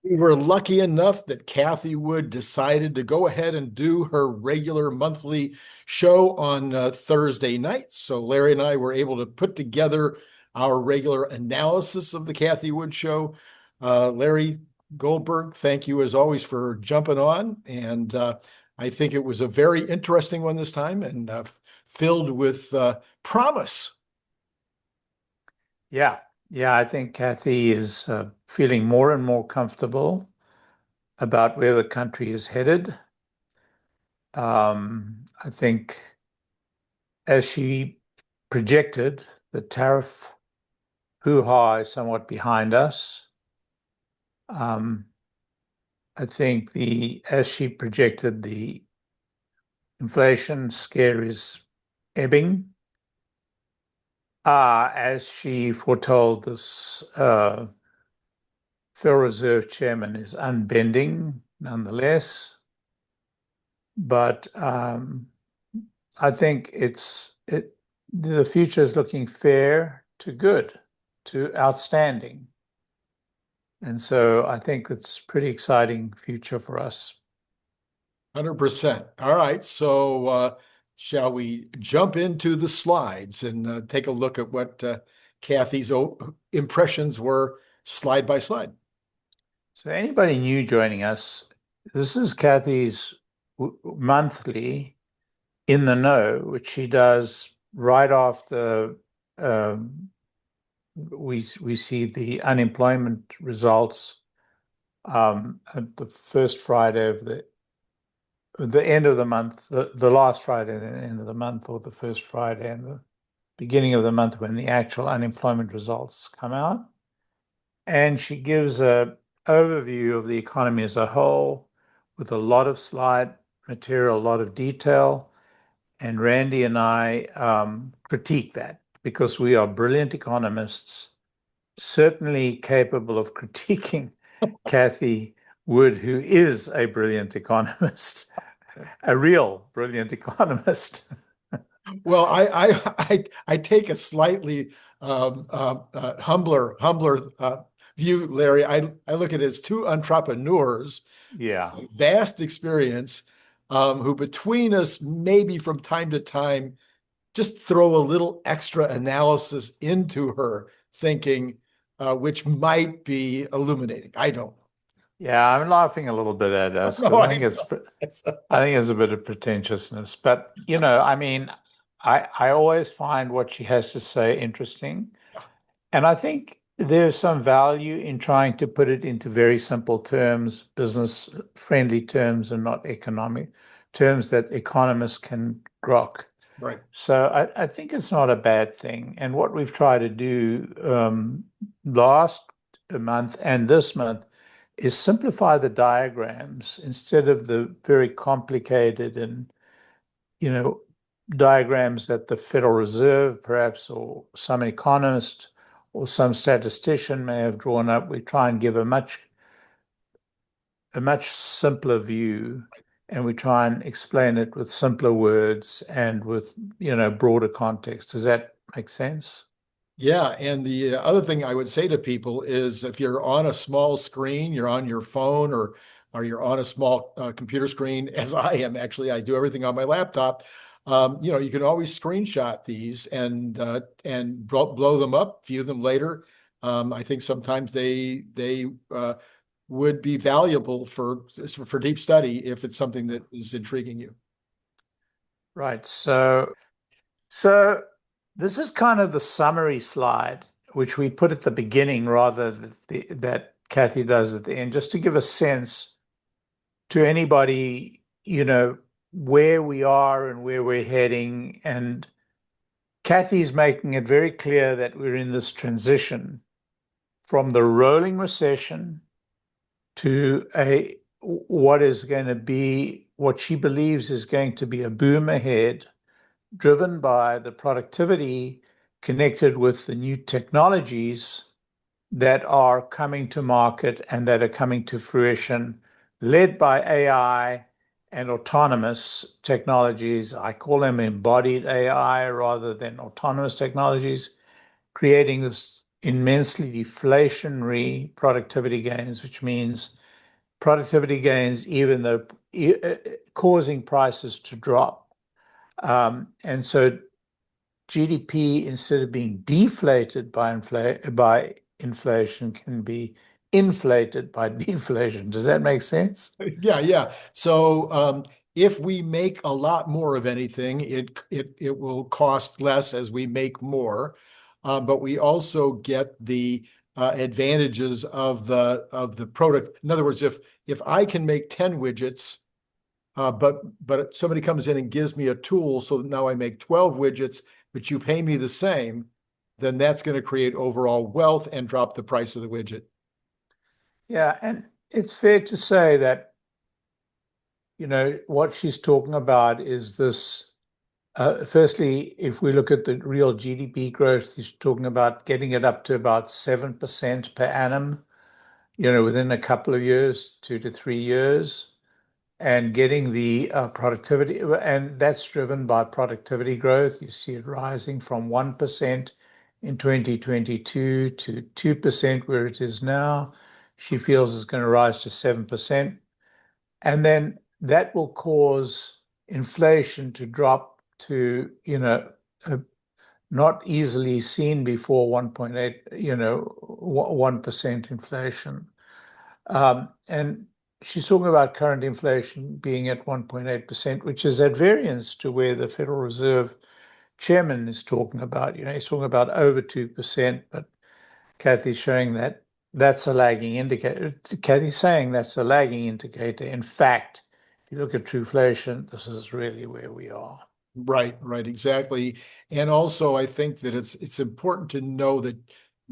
We were lucky enough that Cathie Wood decided to go ahead and do her regular monthly show on Thursday nights. So Larry and I were able to put together our regular analysis of the Cathie Wood show. Larry Goldberg, thank you as always for jumping on. And I think it was a very interesting one this time and filled with promise. Yeah, yeah, I think Cathie is feeling more and more comfortable about where the country is headed. I think, as she projected, the tariff hoo-ha is somewhat behind us. Um, I think as she projected, the inflation scare is ebbing. As she foretold, this Federal Reserve Chairman is unbending nonetheless. But I think the future is looking fair to good to outstanding. And so I think it's a pretty exciting future for us. 100%. All right. So, shall we jump into the slides and take a look at what Cathie's impressions were slide by slide? So anybody new joining us, this is Cathie's monthly In the Know, which she does right after we see the unemployment results at the first Friday of the end of the month, the last Friday at the end of the month, or the first Friday and the beginning of the month when the actual unemployment results come out. And she gives an overview of the economy as a whole with a lot of slide material, a lot of detail. And Randy and I critique that because we are brilliant economists, certainly capable of critiquing Cathie Wood, who is a brilliant economist, a real brilliant economist. Well, I take a slightly humbler view, Larry. I look at it as two entrepreneurs, Yeah. vast experience, who between us maybe from time to time just throw a little extra analysis into her thinking, which might be illuminating. I don't know. Yeah, I'm laughing a little bit at us because No, I I think know. I think it's a bit of pretentiousness. But I mean, I always find what she has to say interesting. And I think there's some value in trying to put it into very simple terms, business friendly terms, and not economic terms that economists can grok. Right. So I think it's not a bad thing. And what we've tried to do last month and this month is simplify the diagrams instead of the very complicated and, diagrams that the Federal Reserve perhaps, or some economist or some statistician may have drawn up. We try and give a much simpler view, and we try and explain it with simpler words and with, broader context. Does that make sense? Yeah, and the other thing I would say to people is if you're on a small screen, you're on your phone or you're on a small computer screen, as I am actually, I do everything on my laptop. You can always screenshot these and blow them up, view them later. I think sometimes they would be valuable for deep study if it's something that is intriguing you. Right. So this is kind of the summary slide, which we put at the beginning rather that Cathie does at the end, just to give a sense to anybody, where we are and where we're heading. And Cathie's making it very clear that we're in this transition from the rolling recession to what she believes is going to be a boom ahead, driven by the productivity connected with the new technologies that are coming to market and that are coming to fruition, led by AI and autonomous technologies. I call them embodied AI rather than autonomous technologies, creating this immensely deflationary productivity gains, which means productivity gains even though causing prices to drop. And so GDP, instead of being deflated by inflation, can be inflated by deflation. Does that make sense? Yeah, yeah. So if we make a lot more of anything, it will cost less as we make more. But we also get the advantages of the product. In other words, if I can make 10 widgets, but somebody comes in and gives me a tool so that now I make 12 widgets, but you pay me the same, then that's going to create overall wealth and drop the price of the widget. Yeah, and it's fair to say that, what she's talking about is this. Firstly, if we look at the real GDP growth, he's talking about getting it up to about 7% per annum, within a couple of years, 2 to 3 years, and getting the productivity, and that's driven by productivity growth. You see it rising from 1% in 2022 to 2% where it is now. She feels it's going to rise to 7%. And then that will cause inflation to drop to, not easily seen before 1.8, 1% inflation. And she's talking about current inflation being at 1.8%, which is at variance to where the Federal Reserve chairman is talking about. He's talking about over 2%, but Cathie's showing that that's a lagging indicator. Cathie's saying that's a lagging indicator. In fact, if you look at trueflation, this is really where we are. Right, exactly. And also, I think that it's important to know that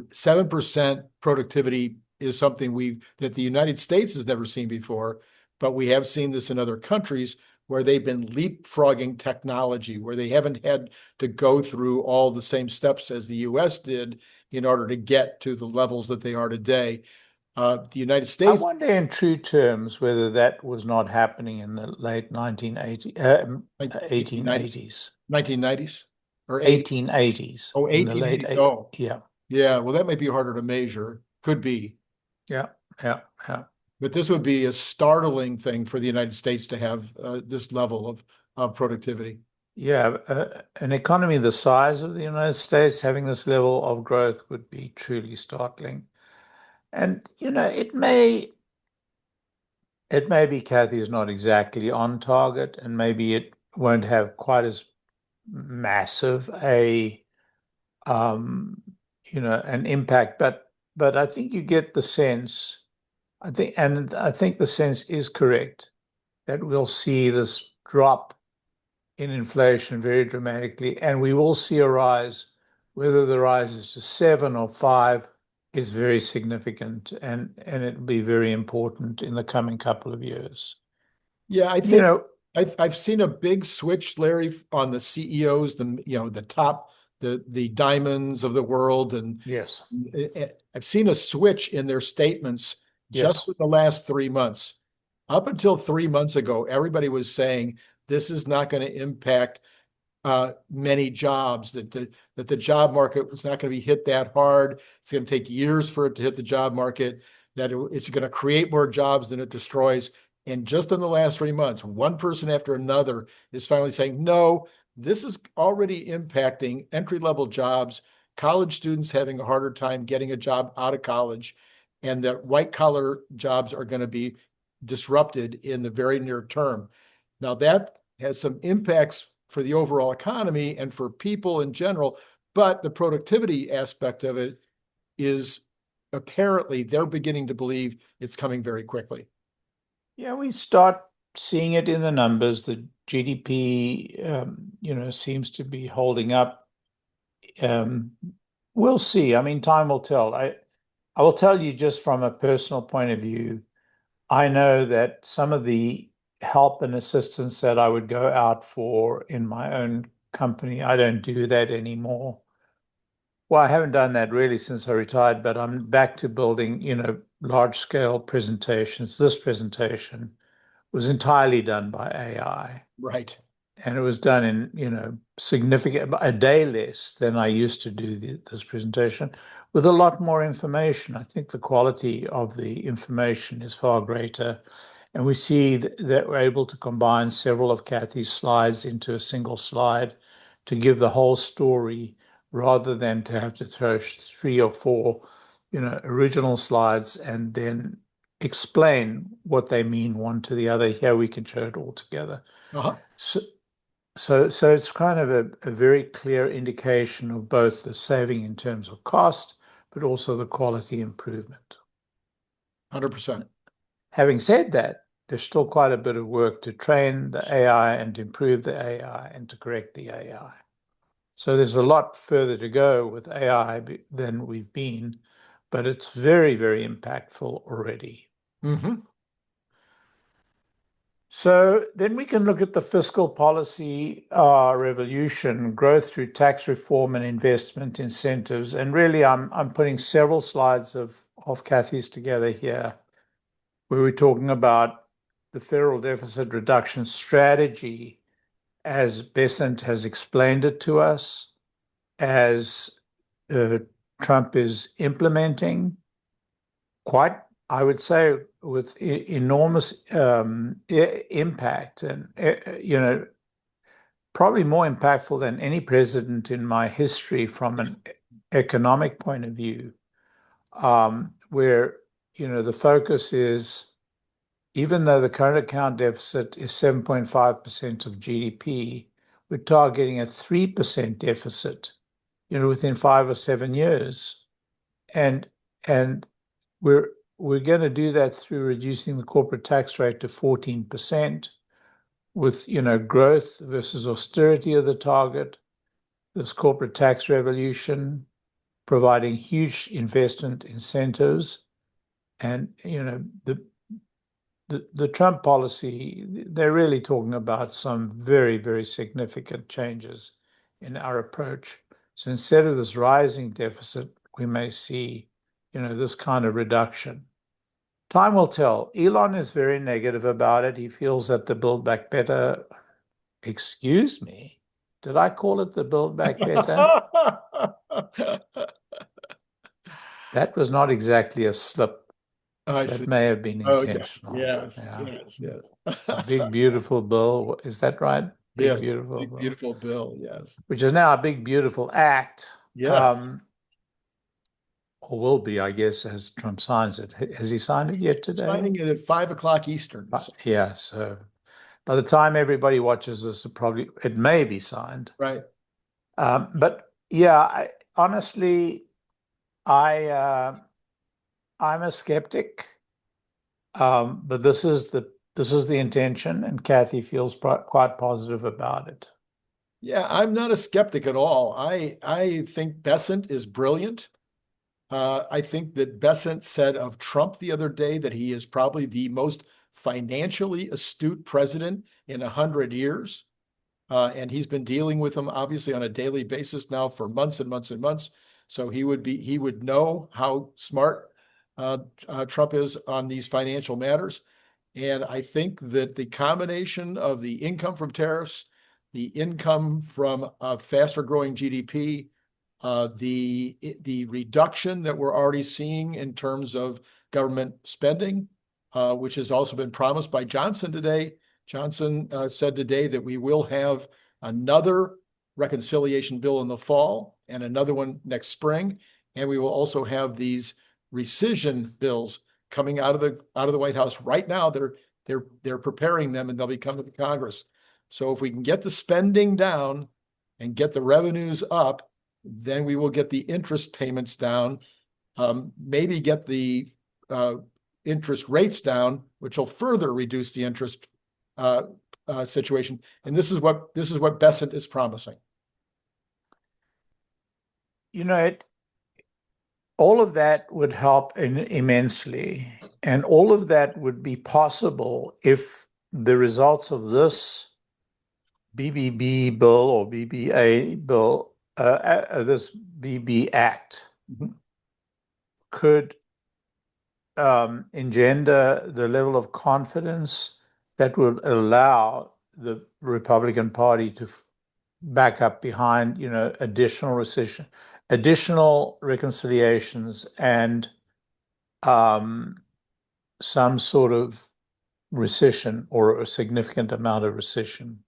7% productivity is something that the United States has never seen before, but we have seen this in other countries where they've been leapfrogging technology, where they haven't had to go through all the same steps as the US did in order to get to the levels that they are today. The United States. I wonder in true terms whether that was not happening in the late 1980s, 1880s. 1990s or 1880s. Oh, in the late 1880s. Oh, yeah. Yeah, well, that might be harder to measure. Could be. Yeah. But this would be a startling thing for the United States to have this level of productivity. Yeah, an economy the size of the United States having this level of growth would be truly startling. And, it may be Cathie is not exactly on target, and maybe it won't have quite as massive an impact, but I think you get the sense, I think the sense is correct that we'll see this drop in inflation very dramatically, and we will see a rise. Whether the rise is to 7 or 5 is very significant, and it'll be very important in the coming couple of years. Yeah, I think I've seen a big switch, Larry, on the CEOs, the top, the diamonds of the world, and Yes. I've seen a switch in their statements just Yes. in the last 3 months. Up until 3 months ago, everybody was saying this is not going to impact many jobs, that the job market was not going to be hit that hard. It's going to take years for it to hit the job market, that it's going to create more jobs than it destroys. And just in the last 3 months, one person after another is finally saying, no, this is already impacting entry-level jobs, college students having a harder time getting a job out of college, and that white-collar jobs are going to be disrupted in the very near term. Now, that has some impacts for the overall economy and for people in general, but the productivity aspect of it is apparently they're beginning to believe it's coming very quickly. Yeah, we start seeing it in the numbers. The GDP, seems to be holding up. We'll see. I mean, time will tell. I will tell you just from a personal point of view, I know that some of the help and assistance that I would go out for in my own company, I don't do that anymore. Well, I haven't done that really since I retired, but I'm back to building, large scale presentations. This presentation was entirely done by AI. Right. And it was done in, a day less than I used to do this presentation, with a lot more information. I think the quality of the information is far greater. And we see that we're able to combine several of Cathie's slides into a single slide to give the whole story, rather than to have to throw 3 or 4, original slides and then explain what they mean one to the other. Here we can show it all together. Uh-huh. So it's kind of a very clear indication of both the saving in terms of cost, but also the quality improvement. 100%. Having said that, there's still quite a bit of work to train the AI and improve the AI and to correct the AI. So there's a lot further to go with AI than we've been, but it's very, very impactful already. Mm-hmm. So then we can look at the fiscal policy revolution, growth through tax reform and investment incentives. And really, I'm putting several slides of Cathie's together here, where we're talking about the federal deficit reduction strategy as Besant has explained it to us, as Trump is implementing, quite, I would say, with enormous impact, and probably more impactful than any president in my history from an economic point of view, where the focus is, even though the current account deficit is 7.5% of GDP, we're targeting a 3% deficit, within 5 or 7 years, and we're going to do that through reducing the corporate tax rate to 14%, with growth versus austerity of the target. This corporate tax revolution providing huge investment incentives, and the Trump policy, they're really talking about some very, very significant changes in our approach. So instead of this rising deficit, we may see, this kind of reduction. Time will tell. Elon is very negative about it. He feels that the Build Back Better, excuse me, did I call it the Build Back Better? That was not exactly a slip. That may have been intentional. Okay. Yes, Yeah. yes. A big, beautiful bill. Is that right? Big, Yes, beautiful big, bill. beautiful bill, yes. Which is now a big, beautiful act. Yeah. Or will be, I guess, as Trump signs it. Has he signed it yet today? Signing it at 5 o'clock Eastern. Yeah, so by the time everybody watches this, it may be signed. Right. But yeah, honestly, I'm a skeptic. But this is the intention, and Cathie feels quite positive about it. Yeah, I'm not a skeptic at all. I think Besant is brilliant. I think that Besant said of Trump the other day that he is probably the most financially astute president in 100 years. And he's been dealing with them obviously on a daily basis now for months and months and months. So he would know how smart Trump is on these financial matters. And I think that the combination of the income from tariffs, the income from a faster growing GDP, the reduction that we're already seeing in terms of government spending, which has also been promised by Johnson today. Johnson said today that we will have another reconciliation bill in the fall and another one next spring, and we will also have these rescission bills coming out of the White House right now. They're preparing them, and they'll be coming to Congress. So if we can get the spending down and get the revenues up, then we will get the interest payments down, maybe get the interest rates down, which will further reduce the interest situation. And this is what Besant is promising. All of that would help immensely, and all of that would be possible if the results of this BBB bill or BBA bill, this BB Act, could engender the level of confidence that would allow the Republican Party to back up behind, you know, additional recession, additional reconciliations, and some sort of recession or a significant amount of recession.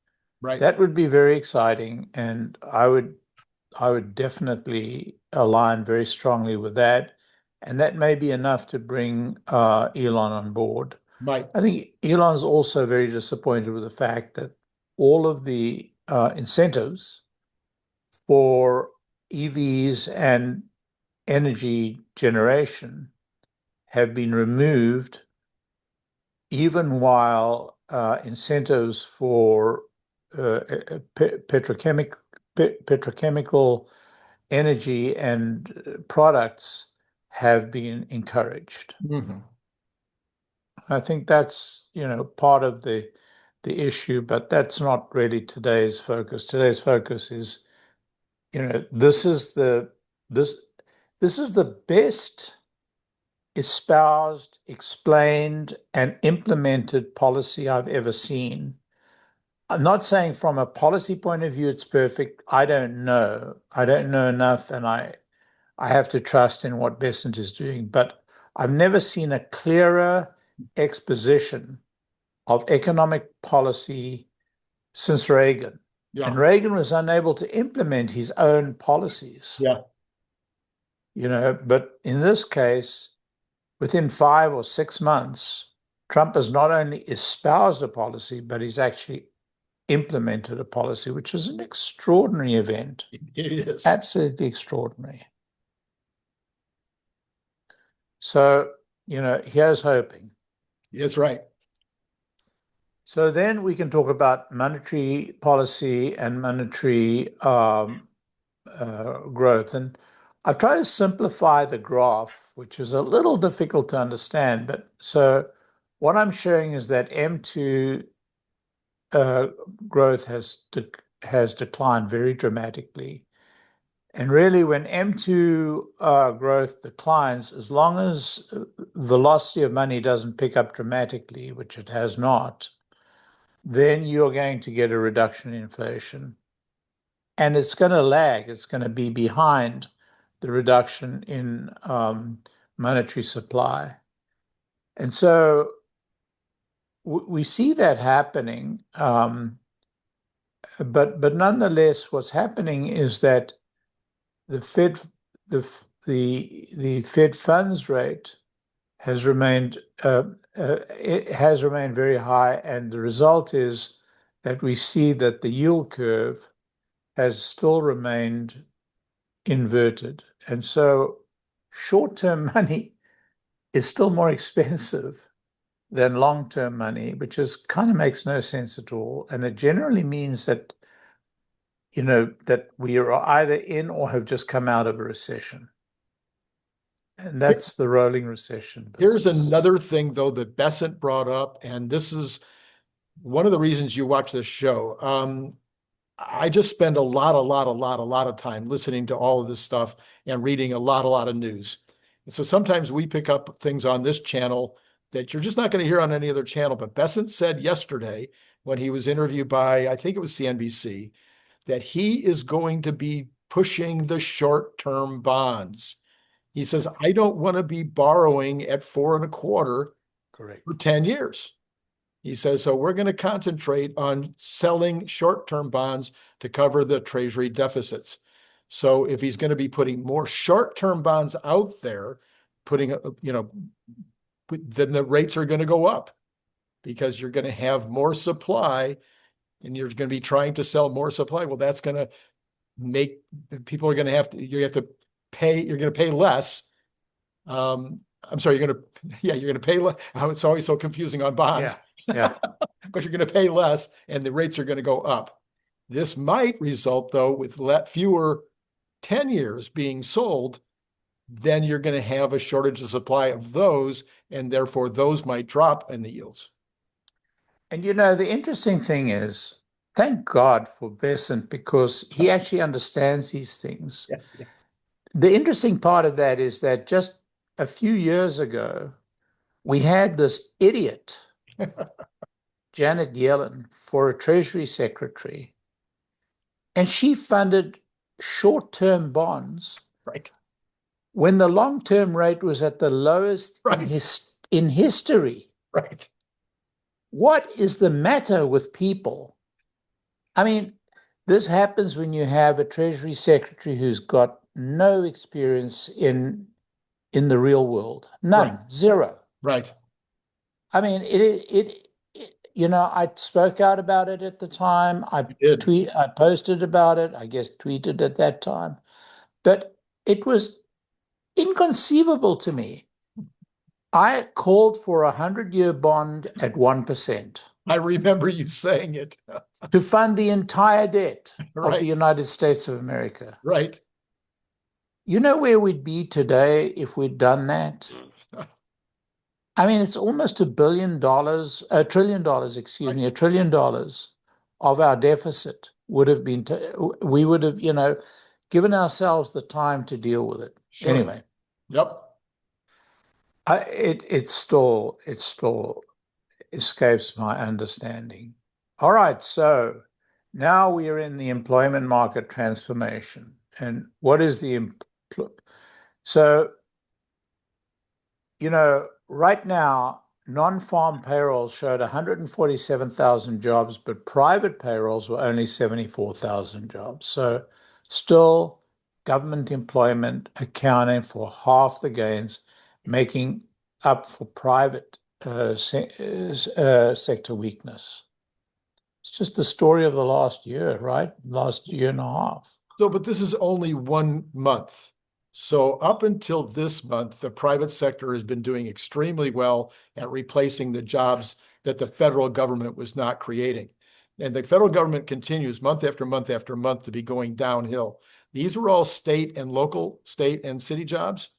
Right. That would be very exciting, and I would definitely align very strongly with that. And that may be enough to bring Elon on board. Right. I think Elon's also very disappointed with the fact that all of the incentives for EVs and energy generation have been removed, even while incentives for petrochemical energy and products have been encouraged. Mm-hmm. I think that's, you know, part of the issue, but that's not really today's focus. Today's focus is, you know, this is the best espoused, explained, and implemented policy I've ever seen. I'm not saying from a policy point of view it's perfect. I don't know. I don't know enough, and I have to trust in what Besant is doing. But I've never seen a clearer exposition of economic policy since Reagan. Yeah. And Reagan was unable to implement his own policies. Yeah. You know, but in this case, within 5 or 6 months, Trump has not only espoused a policy, but he's actually implemented a policy, which is an extraordinary event. It is. Absolutely extraordinary. So, you know, here's hoping. That's right. So then we can talk about monetary policy and monetary growth. And I've tried to simplify the graph, which is a little difficult to understand. But so what I'm showing is that M2 growth has declined very dramatically. And really, when M2 growth declines, as long as velocity of money doesn't pick up dramatically, which it has not, then you're going to get a reduction in inflation. And it's going to lag. It's going to be behind the reduction in monetary supply. And so we see that happening. But nonetheless, what's happening is that the Fed funds rate has remained very high, and the result is that we see that the yield curve has still remained inverted, and so short-term money is still more expensive than long-term money, which is kind of makes no sense at all, and it generally means that, you know, that we are either in or have just come out of a recession. And that's the rolling recession business. Here's another thing, though, that Besant brought up, and this is one of the reasons you watch this show. I just spend a lot of time listening to all of this stuff and reading a lot of news. And so sometimes we pick up things on this channel that you're just not going to hear on any other channel. But Besant said yesterday, when he was interviewed by, I think it was CNBC, that he is going to be pushing the short-term bonds. He says, I don't want to be borrowing at 4.25% Correct. for 10 years. He says, so we're going to concentrate on selling short-term bonds to cover the treasury deficits. So if he's going to be putting more short-term bonds out there, then the rates are going to go up because you're going to have more supply and you're going to be trying to sell more supply. Well, that's going to make people are going to have to, you're going to pay less. I'm sorry, you're going to pay less. It's always so confusing on bonds. Yeah. But you're going to pay less and the rates are going to go up. This might result, though, with fewer 10 years being sold, then you're going to have a shortage of supply of those, and therefore those might drop in the yields. And you know, the interesting thing is, thank God for Besant, because he actually understands these things. Yeah. The interesting part of that is that just a few years ago, we had this idiot, Janet Yellen for a Treasury Secretary, and she funded short-term bonds Right. when the long-term rate was at the lowest in history. Right. What is the matter with people? I mean, this happens when you have a Treasury Secretary who's got no experience in the real world. None. Right. Zero. Right. I mean, I spoke out about it at the time. I posted about it, I guess tweeted at that time. But it was inconceivable to me. I called for a 100-year bond at 1%. I remember you saying it. To fund the entire debt Right. of the United States of America. Right. You know where we'd be today if we'd done that? I mean, it's almost $1 trillion, $1 trillion of our deficit would have been, we would have, given ourselves the time to deal with it. Sure. Anyway. Yep. It still escapes my understanding. All right, so now we are in the employment market transformation. And what is so, right now, non-farm payrolls showed 147,000 jobs, but private payrolls were only 74,000 jobs. So still government employment accounting for half the gains, making up for private sector weakness. It's just the story of the last year, right? Last year and a half. So, but this is only 1 month. So up until this month, the private sector has been doing extremely well at replacing the jobs that the federal government was not creating. And the federal government continues month after month after month to be going downhill. These were all state and city jobs.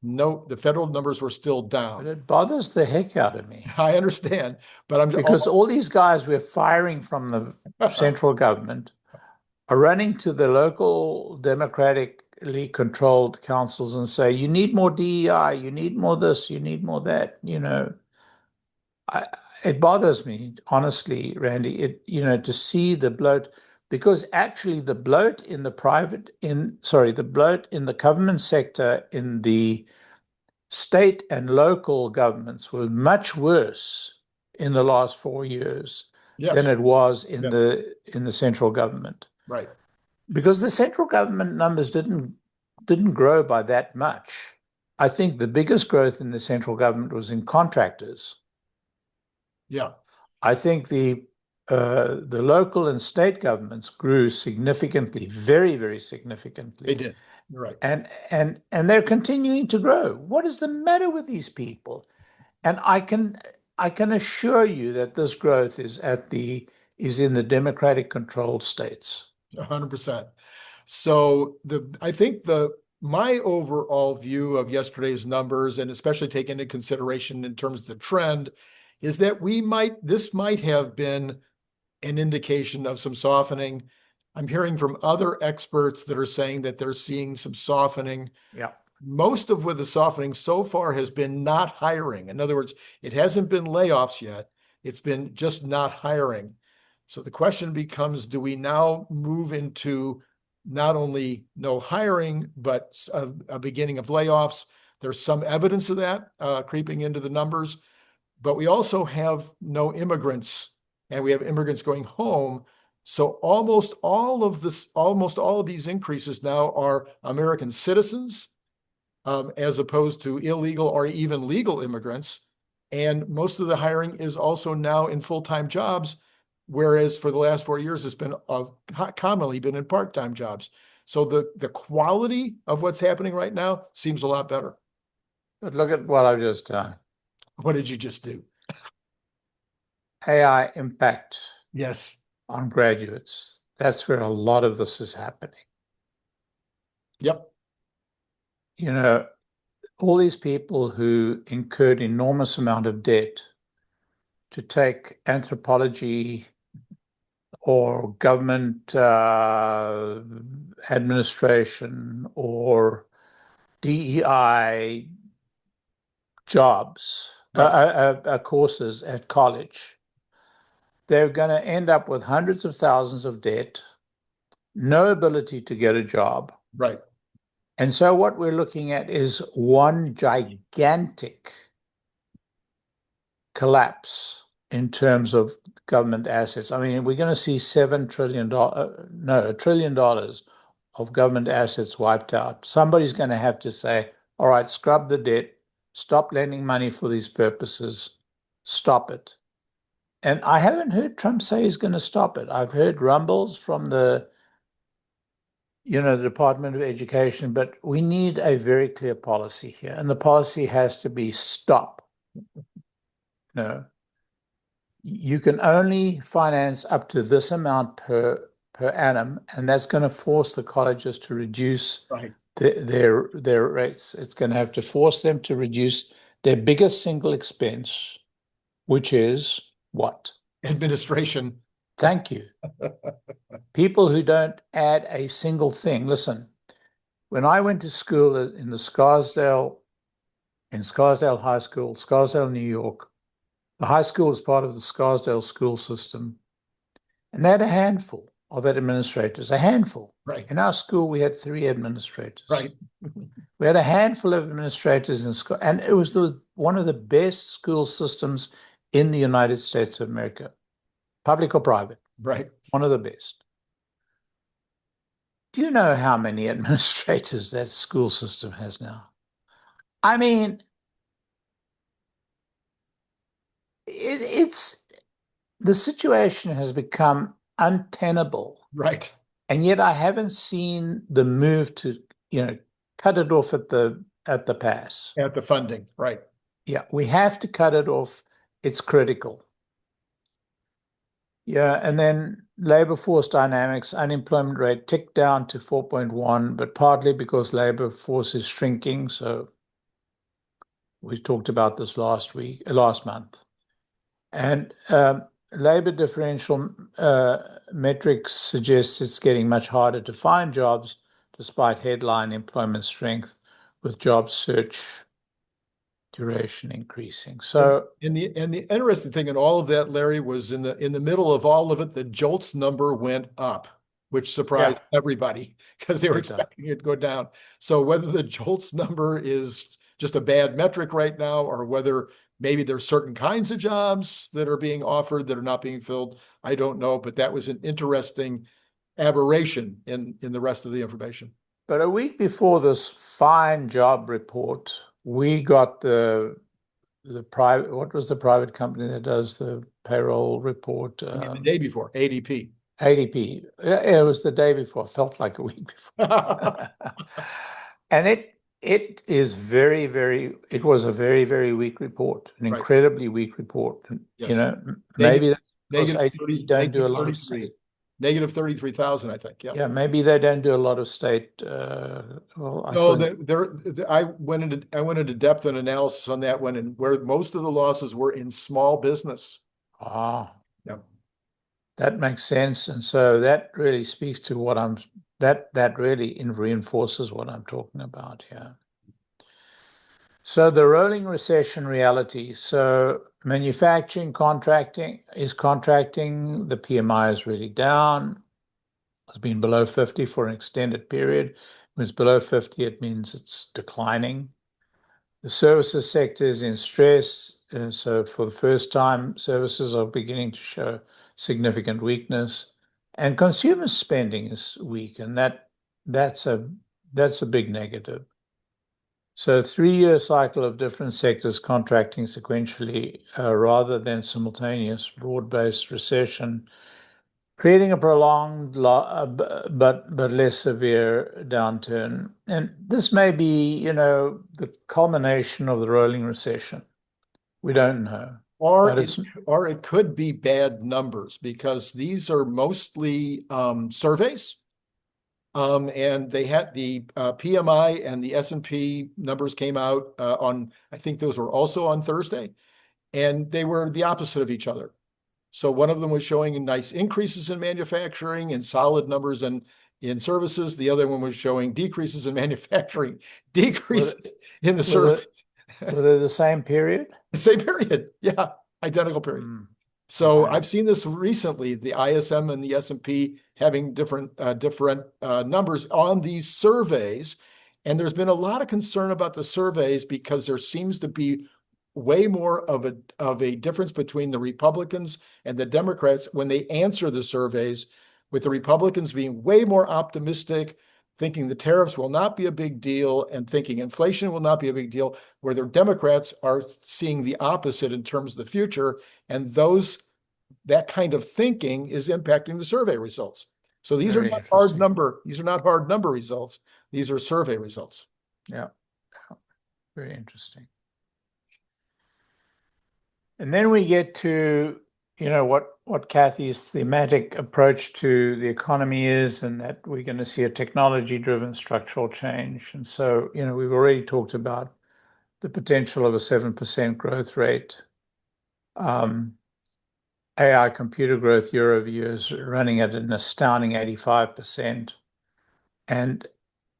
No, the federal numbers were still down. But it bothers the heck out of me. I understand, but because all these guys we're firing from the central government are running to the local democratically controlled councils and say, you need more DEI, you need more this, you need more that. It bothers me, honestly, Randy, to see the bloat, because actually the bloat in the government sector, in the state and local governments, were much worse in the last 4 years than it was in the central government. Right. Because the central government numbers didn't grow by that much. I think the biggest growth in the central government was in contractors. Yeah. I think the local and state governments grew significantly, very, very significantly. They did. You're right. And they're continuing to grow. What is the matter with these people? And I can assure you that this growth is in the democratic controlled states. 100%. So I think my overall view of yesterday's numbers, and especially take into consideration in terms of the trend, is that this might have been an indication of some softening. I'm hearing from other experts that are saying that they're seeing some softening. Yeah. Most of what the softening so far has been not hiring. In other words, it hasn't been layoffs yet. It's been just not hiring. So the question becomes, do we now move into not only no hiring, but a beginning of layoffs? There's some evidence of that creeping into the numbers, but we also have no immigrants, and we have immigrants going home. So almost all of these increases now are American citizens, as opposed to illegal or even legal immigrants. And most of the hiring is also now in full-time jobs, whereas for the last 4 years, it's been commonly been in part-time jobs. So the quality of what's happening right now seems a lot better. But look at what I've just done. What did you just do? AI impact. Yes. On graduates. That's where a lot of this is happening. Yep. All these people who incurred enormous amount of debt to take anthropology or government administration or DEI jobs, courses at college, they're going to end up with hundreds of thousands of debt, no ability to get a job. Right. And so what we're looking at is one gigantic collapse in terms of government assets. I mean, we're going to see $1 trillion of government assets wiped out. Somebody's going to have to say, all right, scrub the debt, stop lending money for these purposes, stop it. And I haven't heard Trump say he's going to stop it. I've heard rumbles from the Department of Education, but we need a very clear policy here. And the policy has to be stop. No. You can only finance up to this amount per annum, and that's going to force the colleges to reduce their rates. It's going to have to force them to reduce their biggest single expense, which is what? Administration. Thank you. People who don't add a single thing. Listen, when I went to school in Scarsdale High School, Scarsdale, New York, the high school is part of the Scarsdale school system, and they had a handful of administrators, a handful. Right. In our school, we had 3 administrators. Right. We had a handful of administrators in school, and it was one of the best school systems in the United States of America, public or private. Right. One of the best. Do you know how many administrators that school system has now? I mean, it's the situation has become untenable. Right. And yet I haven't seen the move to, cut it off at the pass. At the funding. Right. Yeah, we have to cut it off. It's critical. Yeah, and then labor force dynamics, unemployment rate ticked down to 4.1, but partly because labor force is shrinking. So we talked about this last month. And labor differential metrics suggests it's getting much harder to find jobs despite headline employment strength, with job search duration increasing. So and the interesting thing in all of that, Larry, was in the middle of all of it, the JOLTS number went up, which surprised everybody because they were expecting it to go down. So whether the JOLTS number is just a bad metric right now, or whether maybe there's certain kinds of jobs that are being offered that are not being filled, I don't know. But that was an interesting aberration in the rest of the information. But a week before this fine job report, we got the private, what was the private company that does the payroll report? The day before, ADP. ADP. It was the day before, felt like a week before. And it is very, very, it was a very, very weak report, an incredibly weak report. Yes. Maybe negative ADP don't do a lot of state. Negative 33,000, I think. Yeah. Yeah, maybe they don't do a lot of state. Well, I went into depth and analysis on that one, and where most of the losses were in small business. Ah, yeah, that makes sense, and so that really speaks to what that really reinforces what I'm talking about here. So the rolling recession reality. So manufacturing, contracting, the PMI is really down. It's been below 50 for an extended period. When it's below 50, it means it's declining. The services sector is in stress. So for the first time, services are beginning to show significant weakness. And consumer spending is weak, and that's a big negative. So 3-year cycle of different sectors contracting sequentially rather than simultaneous broad-based recession, creating a prolonged but less severe downturn. And this may be, the culmination of the rolling recession. We don't know. Or it could be bad numbers, because these are mostly surveys. And they had the PMI and the S&P numbers came out on, I think those were also on Thursday, and they were the opposite of each other. So one of them was showing nice increases in manufacturing and solid numbers in services. The other one was showing decreases in manufacturing, decreases in the services. Were they the same period? Same period. Yeah. Identical period. So Okay. I've seen this recently, the ISM and the S&P having different numbers on these surveys. And there's been a lot of concern about the surveys because there seems to be way more of a difference between the Republicans and the Democrats when they answer the surveys, with the Republicans being way more optimistic, thinking the tariffs will not be a big deal and thinking inflation will not be a big deal, where the Democrats are seeing the opposite in terms of the future. And that kind of thinking is impacting the survey results. So these are Very not hard interesting. number, these are not hard number results. These are survey results. Yeah. Very interesting. And then we get to, what Cathie's thematic approach to the economy is, and that we're going to see a technology-driven structural change. And so, we've already talked about the potential of a 7% growth rate. AI computer growth year over year is running at an astounding 85%. And,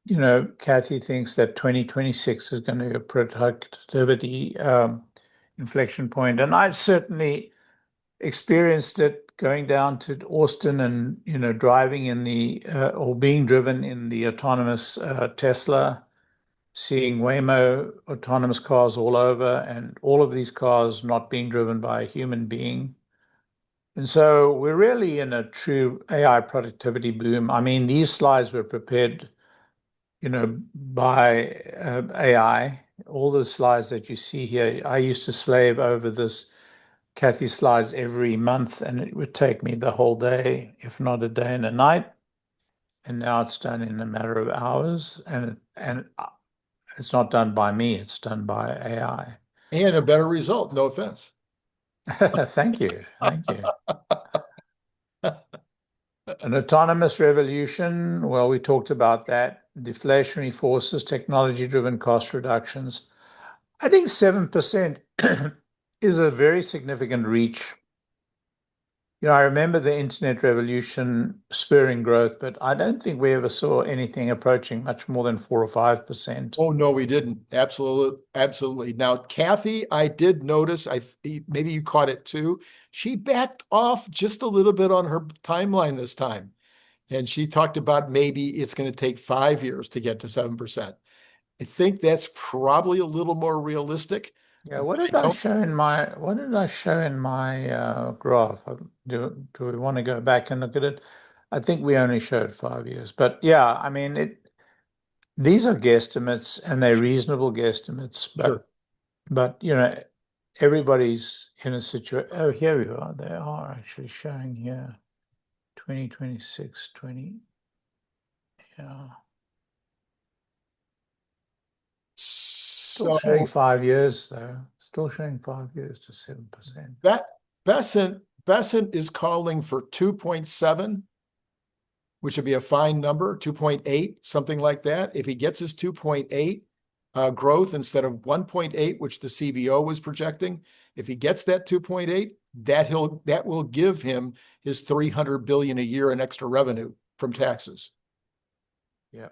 Cathie thinks that 2026 is going to be a productivity inflection point. And I've certainly experienced it going down to Austin and, driving in or being driven in the autonomous Tesla, seeing Waymo autonomous cars all over, and all of these cars not being driven by a human being. And so we're really in a true AI productivity boom. I mean, these slides were prepared, by AI. All the slides that you see here, I used to slave over this Cathie slides every month, and it would take me the whole day, if not a day and a night. And now it's done in a matter of hours, and it's not done by me; it's done by AI. And a better result, no offense. Thank you, thank you. An autonomous revolution. Well, we talked about that. Deflationary forces, technology-driven cost reductions. I think 7% is a very significant reach. I remember the internet revolution spurring growth, but I don't think we ever saw anything approaching much more than 4 or 5%. Oh, no, we didn't. Absolutely. Absolutely. Now, Cathie, I did notice, maybe you caught it too. She backed off just a little bit on her timeline this time. And she talked about maybe it's going to take 5 years to get to 7%. I think that's probably a little more realistic. Yeah, what did I show in my graph? Do we want to go back and look at it? I think we only showed 5 years. But yeah, I mean, these are guesstimates, and they're reasonable guesstimates, Sure. but everybody's in a situation. Oh, here we are. They are actually showing here 2026, 20. Yeah. Still showing 5 years, though. Still showing 5 years to 7%. Besant is calling for 2.7, which would be a fine number, 2.8, something like that. If he gets his 2.8 growth instead of 1.8, which the CBO was projecting, if he gets that 2.8, that will give him his $300 billion a year in extra revenue from taxes. Yeah.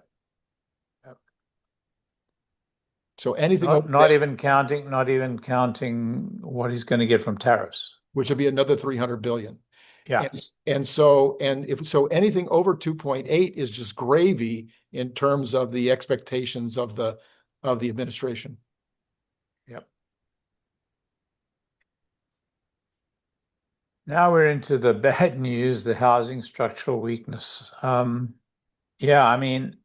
So anything not even counting what he's going to get from tariffs, which would be another 300 billion. Yeah. And so anything over 2.8 is just gravy in terms of the expectations of the administration. Yep. Now we're into the bad news, the housing structural weakness. Yeah, I mean,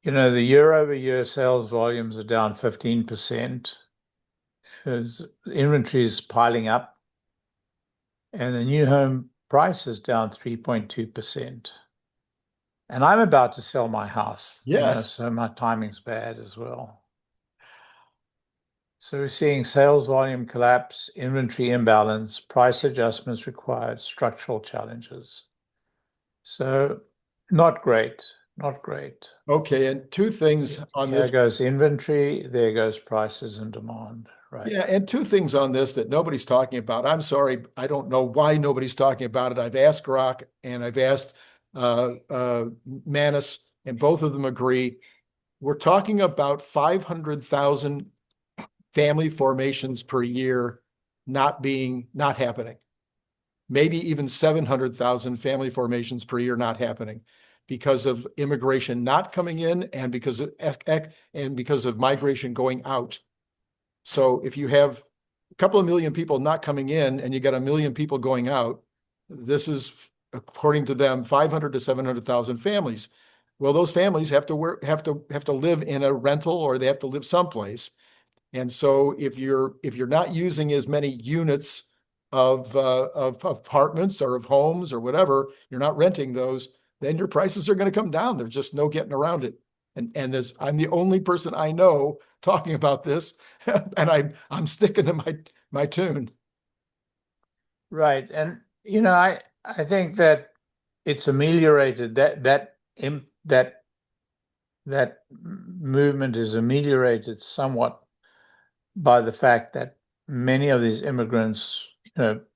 the year-over-year sales volumes are down 15%. There's inventories piling up, and the new home price is down 3.2%. And I'm about to sell my house, Yes. So my timing's bad as well. So we're seeing sales volume collapse, inventory imbalance, price adjustments required, structural challenges. So not great, not great. Okay, and two things on this. There goes inventory, there goes prices and demand, right? Yeah, and two things on this that nobody's talking about. I'm sorry, I don't know why nobody's talking about it. I've asked Grok and I've asked Manus, and both of them agree. We're talking about 500,000 family formations per year not happening. Maybe even 700,000 family formations per year not happening because of immigration not coming in and because of migration going out. So if you have a couple of million people not coming in and you got 1 million people going out, this is, according to them, 500 to 700,000 families. Well, those families have to live in a rental, or they have to live someplace. And so if you're not using as many units of apartments or of homes or whatever, you're not renting those, then your prices are going to come down. There's just no getting around it. And I'm the only person I know talking about this, and I'm sticking to my tune. Right. And I think that it's ameliorated, that movement is ameliorated somewhat by the fact that many of these immigrants,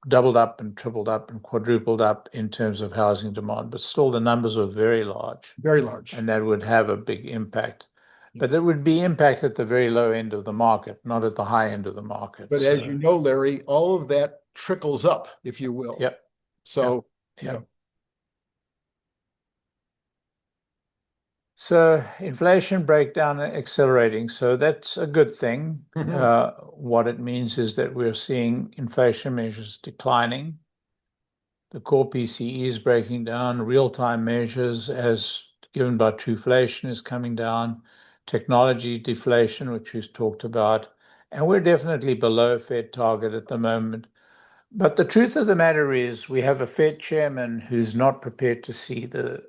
doubled up and tripled up and quadrupled up in terms of housing demand, but still the numbers were very large. Very large. And that would have a big impact. But there would be impact at the very low end of the market, not at the high end of the market. But as you know, Larry, all of that trickles up, if you will. Yep. So, So inflation breakdown accelerating. So that's a good thing. What it means is that we're seeing inflation measures declining. The core PCE is breaking down. Real-time measures as given by Truflation is coming down. Technology deflation, which we've talked about. And we're definitely below Fed target at the moment. But the truth of the matter is we have a Fed chairman who's not prepared to see the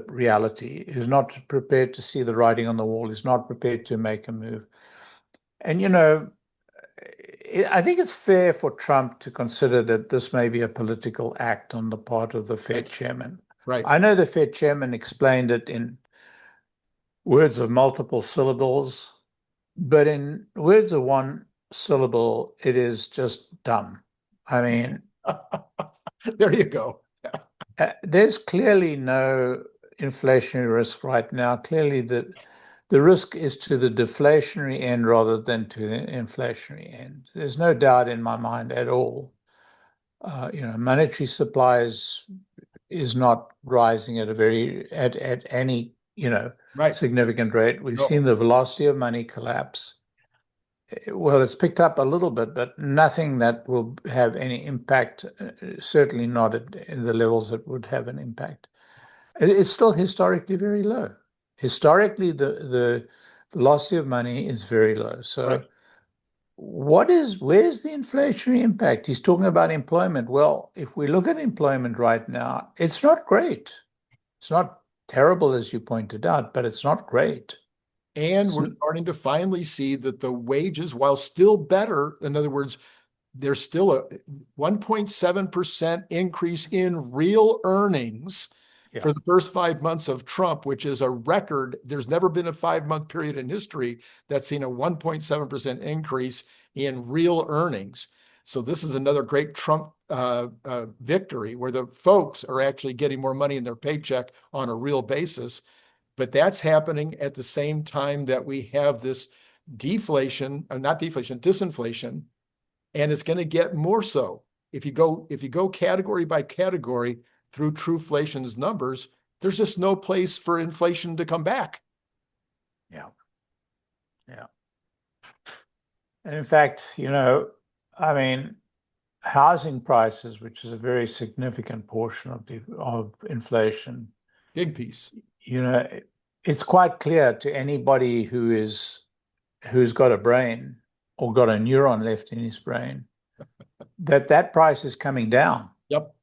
reality, is not prepared to see the writing on the wall, is not prepared to make a move. And, I think it's fair for Trump to consider that this may be a political act on the part of the Fed chairman. Right. I know the Fed chairman explained it in words of multiple syllables, but in words of one syllable, it is just dumb. I mean, there you go. There's clearly no inflationary risk right now. Clearly, the risk is to the deflationary end rather than to the inflationary end. There's no doubt in my mind at all. Monetary supply is not rising at any significant rate. We've seen the velocity of money collapse. Well, it's picked up a little bit, but nothing that will have any impact, certainly not at the levels that would have an impact. It's still historically very low. Historically, the velocity of money is very low. So where's the inflationary impact? He's talking about employment. Well, if we look at employment right now, it's not great. It's not terrible, as you pointed out, but it's not great. And we're starting to finally see that the wages, while still better, in other words, there's still a 1.7% increase in real earnings for the first 5 months of Trump, which is a record. There's never been a 5-month period in history that's seen a 1.7% increase in real earnings. So this is another great Trump victory where the folks are actually getting more money in their paycheck on a real basis. But that's happening at the same time that we have this disinflation, and it's going to get more so. If you go category by category through Truflation's numbers, there's just no place for inflation to come back. Yeah. And in fact, housing prices, which is a very significant portion of inflation, big piece. It's quite clear to anybody who's got a brain or got a neuron left in his brain that price is coming down. Yep.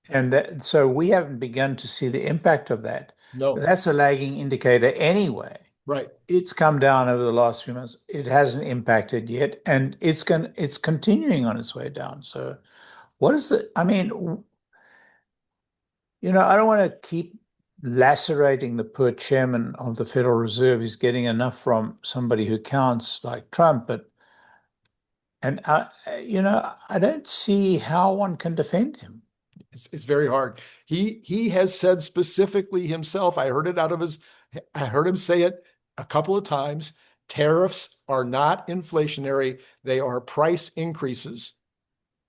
And so we haven't begun to see the impact of that. No. That's a lagging indicator anyway. Right. It's come down over the last few months. It hasn't impacted yet, and it's continuing on its way down. So I don't want to keep lacerating the poor chairman of the Federal Reserve. He's getting enough from somebody who counts like Trump, I don't see how one can defend him. It's very hard. He has said specifically himself, I heard him say it a couple of times, tariffs are not inflationary, they are price increases.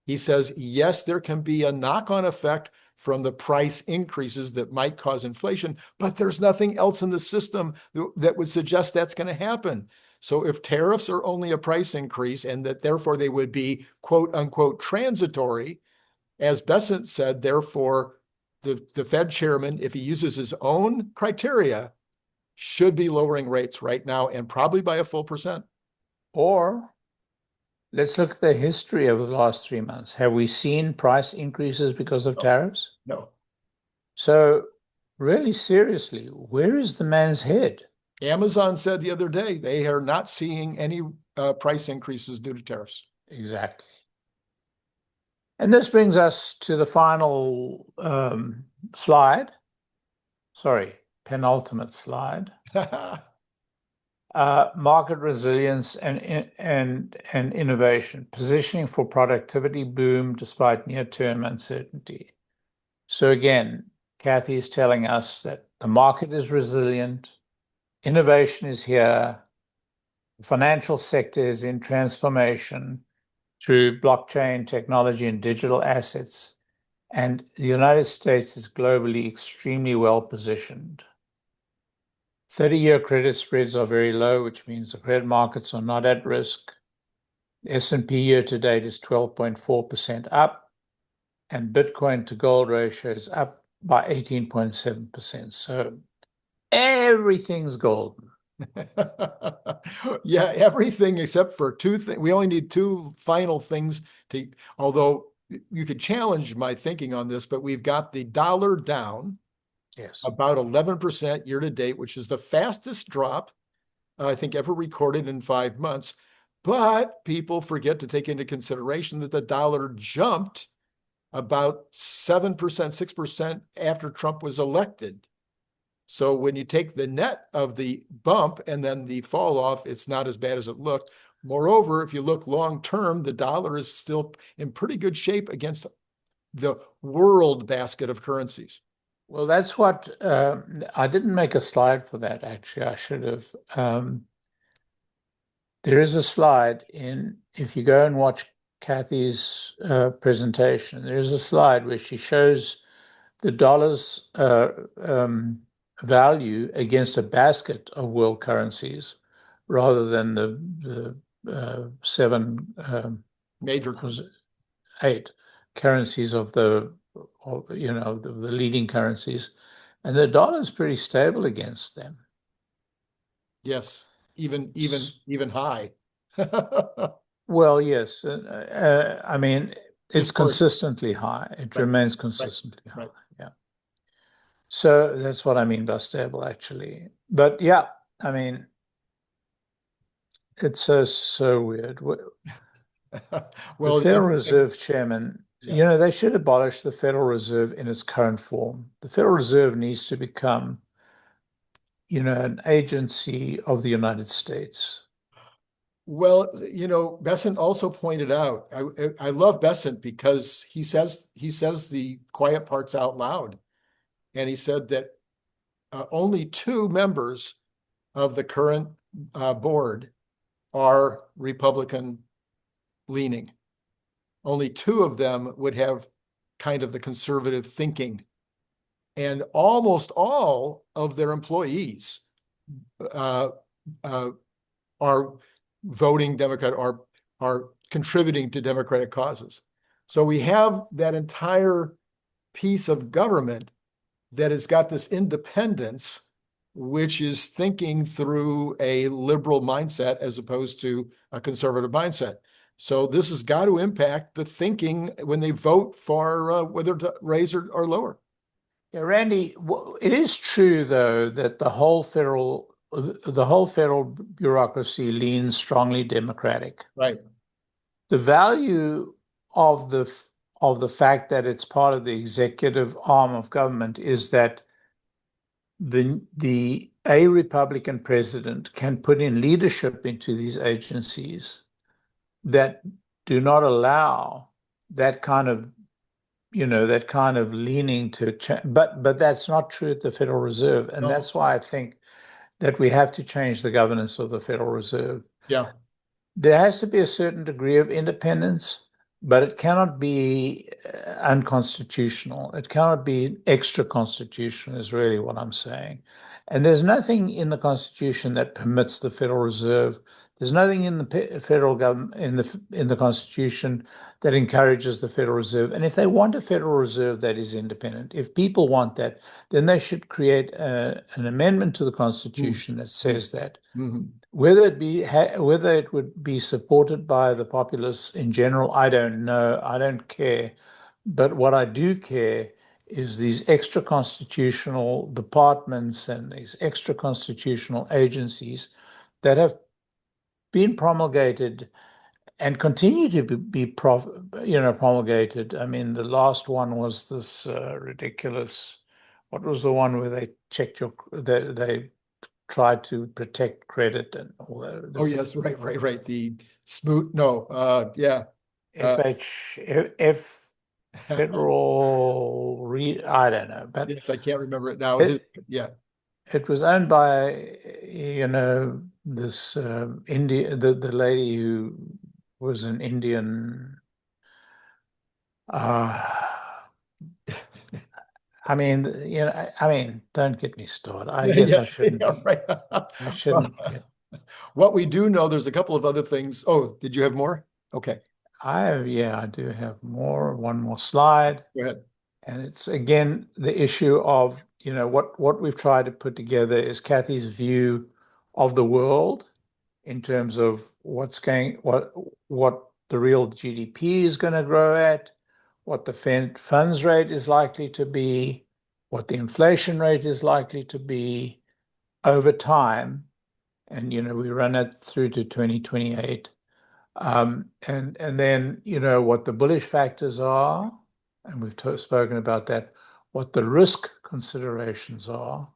He says, yes, there can be a knock-on effect from the price increases that might cause inflation, but there's nothing else in the system that would suggest that's going to happen. So if tariffs are only a price increase and that therefore they would be quote unquote transitory, as Bessent said, therefore the Fed chairman, if he uses his own criteria, should be lowering rates right now and probably by a full percent. Or let's look at the history over the last 3 months. Have we seen price increases because of tariffs? No. So really seriously, where is the man's head? Amazon said the other day they are not seeing any price increases due to tariffs. Exactly. And this brings us to the final slide. Sorry, penultimate slide. Market resilience and innovation, positioning for productivity boom despite near-term uncertainty. So again, Cathie is telling us that the market is resilient, innovation is here, the financial sector is in transformation through blockchain technology and digital assets, and the United States is globally extremely well positioned. 30-year credit spreads are very low, which means the credit markets are not at risk. The S&P year to date is 12.4% up, and Bitcoin to gold ratio is up by 18.7%. So everything's golden. Yeah, everything except for two things. We only need two final things to, although you could challenge my thinking on this, but we've got the dollar down. Yes. About 11% year to date, which is the fastest drop I think ever recorded in 5 months. But people forget to take into consideration that the dollar jumped about 7%, 6% after Trump was elected. So when you take the net of the bump and then the fall off, it's not as bad as it looked. Moreover, if you look long term, the dollar is still in pretty good shape against the world basket of currencies. Well, that's what I didn't make a slide for that, actually. I should have. There is a slide if you go and watch Cathie's presentation, there's a slide where she shows the dollar's value against a basket of world currencies rather than the seven, Major, 8 currencies of the leading currencies, and the dollar is pretty stable against them. yes, even high. Well, yes. I mean, it's consistently high. It remains consistently high. Yeah. So that's what I mean by stable, actually. But yeah, I mean, it's so weird. Well, the Federal Reserve Chairman, they should abolish the Federal Reserve in its current form. The Federal Reserve needs to become, an agency of the United States. Well, Bessent also pointed out, I love Bessent because he says the quiet parts out loud. And he said that only 2 members of the current board are Republican leaning. Only 2 of them would have kind of the conservative thinking. And almost all of their employees are voting Democrat, are contributing to Democratic causes. So we have that entire piece of government that has got this independence, which is thinking through a liberal mindset as opposed to a conservative mindset. So this has got to impact the thinking when they vote for whether to raise or lower. Yeah, Randy, it is true, though, that the whole federal bureaucracy leans strongly Democratic. Right. The value of the fact that it's part of the executive arm of government is that a Republican president can put in leadership into these agencies that do not allow that kind of leaning to change. But that's not true at the Federal Reserve, and that's why I think that we have to change the governance of the Federal Reserve. Yeah. There has to be a certain degree of independence, but it cannot be unconstitutional. It cannot be extra constitutional, is really what I'm saying. And there's nothing in the Constitution that permits the Federal Reserve. There's nothing in the federal government in the Constitution that encourages the Federal Reserve. And if they want a Federal Reserve that is independent, if people want that, then they should create an amendment to the Constitution that says that. Mm-hmm. Whether it would be supported by the populace in general, I don't know. I don't care. But what I do care is these extra constitutional departments and these extra constitutional agencies that have been promulgated and continue to be promulgated. I mean, the last one was this ridiculous. What was the one where they checked they tried to protect credit and all that? Oh, yes, right. The smoot, no, yeah. Federal I don't know, but yes, I can't remember it now. Yeah. It was owned by, this the lady who was an Indian. I mean, don't get me started. I guess I shouldn't. Yeah, right. I shouldn't. What we do know, there's a couple of other things. Oh, did you have more? Okay. I do have more. One more slide. Go ahead. And it's again the issue of, what we've tried to put together is Cathie's view of the world in terms of what the real GDP is going to grow at, what the Fed funds rate is likely to be, what the inflation rate is likely to be over time. And, we run it through to 2028. And then, what the bullish factors are, and we've spoken about that, what the risk considerations are,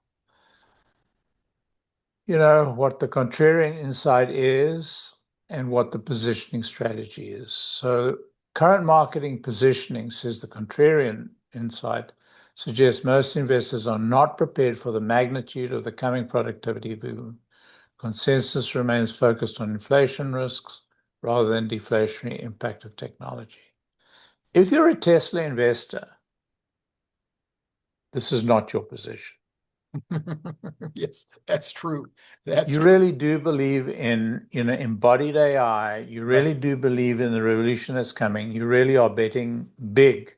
what the contrarian insight is, and what the positioning strategy is. So current marketing positioning, says the contrarian insight, suggests most investors are not prepared for the magnitude of the coming productivity boom. Consensus remains focused on inflation risks rather than deflationary impact of technology. If you're a Tesla investor, this is not your position. Yes, that's true. You really do believe in, embodied AI. You really do believe in the revolution that's coming. You really are betting big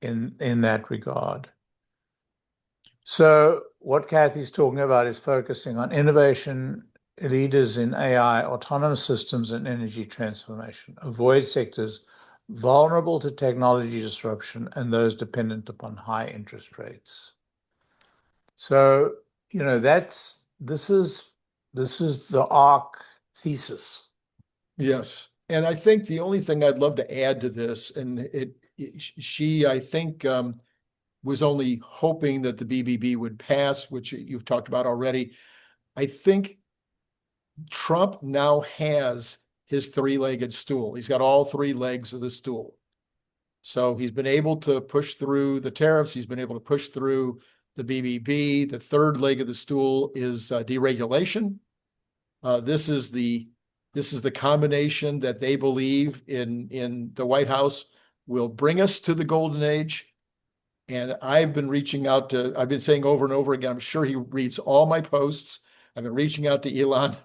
in that regard. So what Cathie's talking about is focusing on innovation, leaders in AI, autonomous systems, and energy transformation. Avoid sectors vulnerable to technology disruption and those dependent upon high interest rates. So, this is the ARC thesis. Yes. And I think the only thing I'd love to add to this, and she, I think, was only hoping that the BBB would pass, which you've talked about already. I think Trump now has his three-legged stool. He's got all three legs of the stool. So he's been able to push through the tariffs. He's been able to push through the BBB. The third leg of the stool is deregulation. This is the combination that they believe in the White House will bring us to the golden age. And I've been saying over and over again, I'm sure he reads all my posts. I've been reaching out to Elon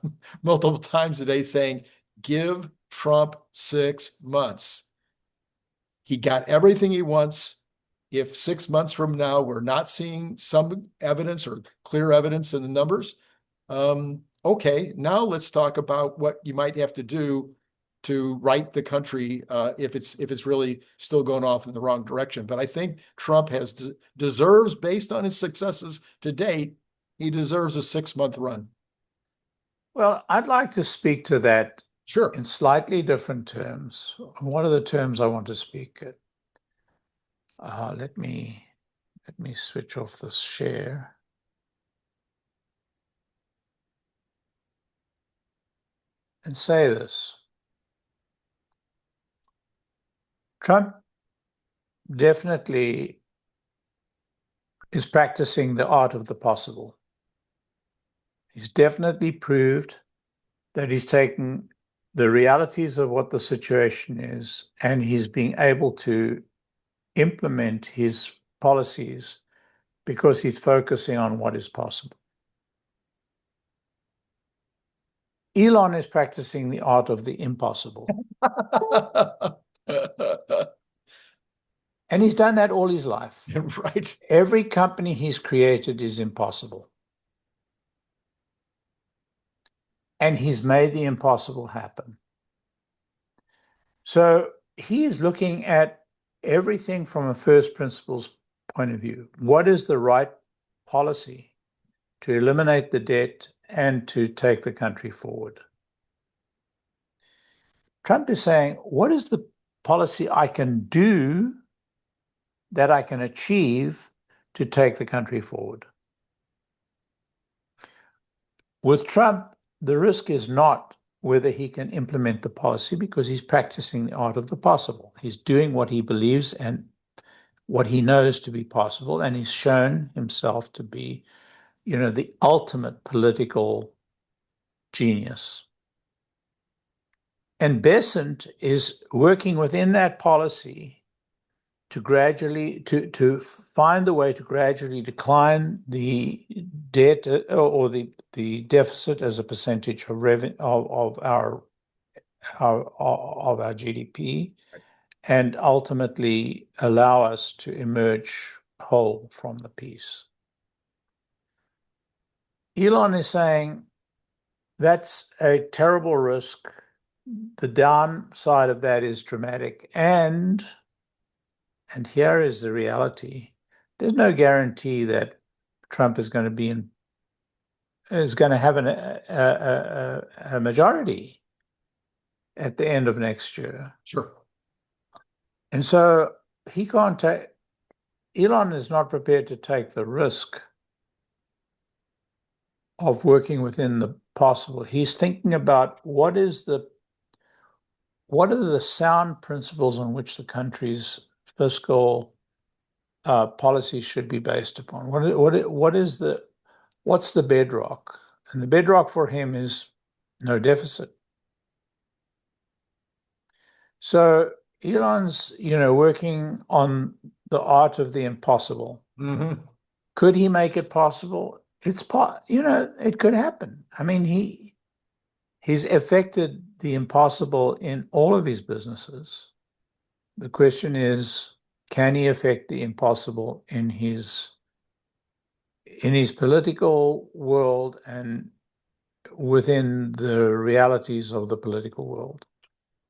multiple times a day saying, give Trump 6 months. He got everything he wants. If 6 months from now, we're not seeing some evidence or clear evidence in the numbers, okay, now let's talk about what you might have to do to right the country if it's really still going off in the wrong direction. But I think Trump deserves, based on his successes to date, he deserves a 6-month run. Well, I'd like to speak to that. Sure. In slightly different terms. What are the terms I want to speak at? Let me switch off this share. And say this. Trump definitely is practicing the art of the possible. He's definitely proved that he's taken the realities of what the situation is, and he's being able to implement his policies because he's focusing on what is possible. Elon is practicing the art of the impossible. And he's done that all his life. Right. Every company he's created is impossible. And he's made the impossible happen. So he is looking at everything from a first principles point of view. What is the right policy to eliminate the debt and to take the country forward? Trump is saying, what is the policy I can do that I can achieve to take the country forward? With Trump, the risk is not whether he can implement the policy, because he's practicing the art of the possible. He's doing what he believes and what he knows to be possible, and he's shown himself to be, the ultimate political genius. And Besant is working within that policy to gradually to find the way to gradually decline the debt or the deficit as a percentage of revenue of our GDP, and ultimately allow us to emerge whole from the piece. Elon is saying that's a terrible risk. The downside of that is dramatic, and here is the reality. There's no guarantee that Trump is going to have a majority at the end of next year. Sure. And so he can't take, Elon is not prepared to take the risk of working within the possible. He's thinking about what are the sound principles on which the country's fiscal policy should be based upon. What's the bedrock? And the bedrock for him is no deficit. So Elon's, working on the art of the impossible. Mm-hmm. Could he make it possible? It could happen. I mean, he's affected the impossible in all of his businesses. The question is, can he affect the impossible in his political world and within the realities of the political world?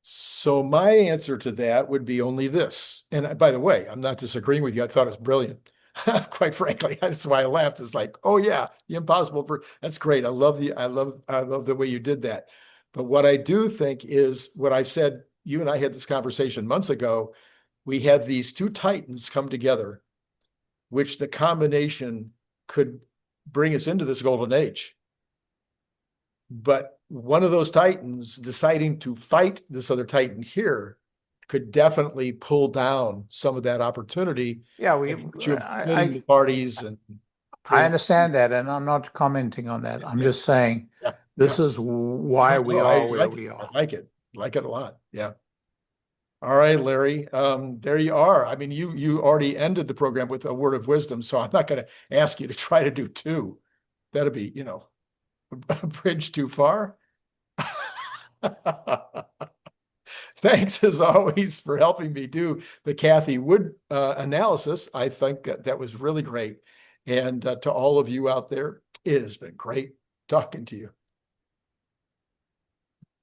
So my answer to that would be only this. And by the way, I'm not disagreeing with you. I thought it was brilliant. Quite frankly, that's why I laughed. It's like, oh yeah, the impossible. That's great. I love the way you did that. But what I do think is what I've said. You and I had this conversation months ago. We had these two titans come together, which the combination could bring us into this golden age. But one of those titans deciding to fight this other titan here could definitely pull down some of that opportunity. Yeah, the parties and I understand that, and I'm not commenting on that. I'm just saying this is why we are where we are. I like it a lot. Yeah. All right, Larry. There you are. I mean, you already ended the program with a word of wisdom, so I'm not going to ask you to try to do two. That'd be, a bridge too far. Thanks as always for helping me do the Cathie Wood analysis. I think that was really great. And to all of you out there, it has been great talking to you.